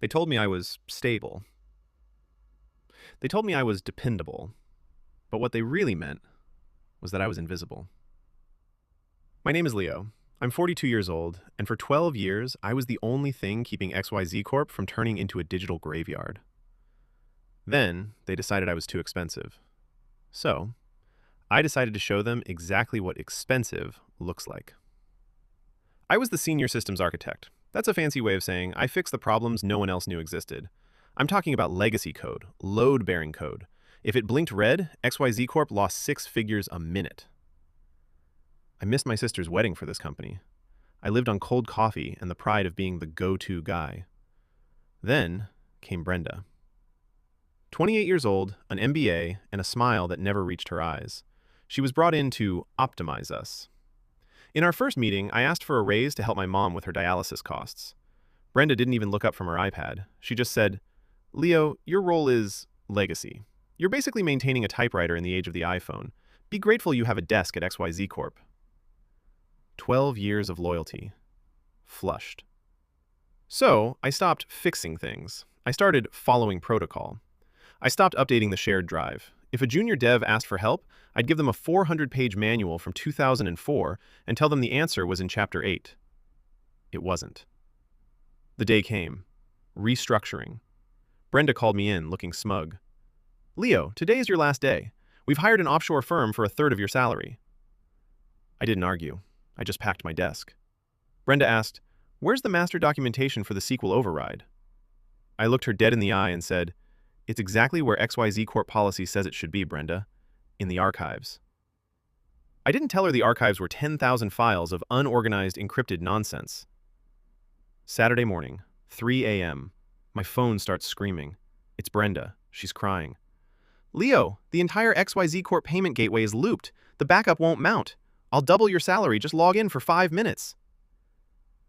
They told me I was stable. They told me I was dependable. But what they really meant was that I was invisible. My name is Leo. I'm 42 years old, and for 12 years, I was the only thing keeping XYZCorp from turning into a digital graveyard. Then, they decided I was too expensive. So, I decided to show them exactly what expensive looks like. I was the senior systems architect. That's a fancy way of saying I fixed the problems no one else knew existed. I'm talking about legacy code, load-bearing code. If it blinked red, XYZ Corp lost 6 figures a minute. I missed my sister's wedding for this company. I lived on cold coffee and the pride of being the go-to guy. Then came Brenda. 28 years old, an MBA, and a smile that never reached her eyes. She was brought in to optimize us. In our first meeting, I asked for a raise to help my mom with her dialysis costs. Brenda didn't even look up from her iPad. She just said, "Leo, your role is legacy. You're basically maintaining a typewriter in the age of the iPhone. Be grateful you have a desk at XYZ Corp." 12 years of loyalty. Flushed. So, I stopped fixing things. I started following protocol. I stopped updating the shared drive. If a junior dev asked for help, I'd give them a 400-page manual from 2004 and tell them the answer was in Chapter 8. It wasn't. The day came. Restructuring. Brenda called me in, looking smug. "Leo, today is your last day. We've hired an offshore firm for a third of your salary." I didn't argue. I just packed my desk. Brenda asked, "Where's the master documentation for the SQL override?" I looked her dead in the eye and said, "It's exactly where XYZ Corp policy says it should be, Brenda. In the archives." I didn't tell her the archives were 10,000 files of unorganized, encrypted nonsense. Saturday morning, 3 a.m. My phone starts screaming. It's Brenda. She's crying. "Leo, the entire XYZ Corp payment gateway is looped. The backup won't mount. I'll double your salary. Just log in for 5 minutes."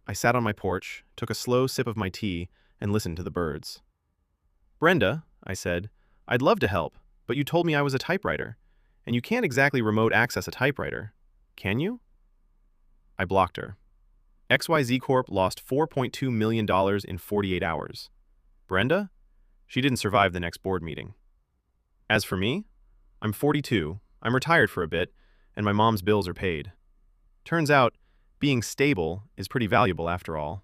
I sat on my porch, took a slow sip of my tea, and listened to the birds. "Brenda," I said, "I'd love to help, but you told me I was a typewriter, and you can't exactly remote access a typewriter. Can you?" I blocked her. XYZ Corp lost $4.2 million in 48 hours. Brenda? She didn't survive the next board meeting. As for me, I'm 42, I'm retired for a bit, and my mom's bills are paid. Turns out, being stable is pretty valuable after all.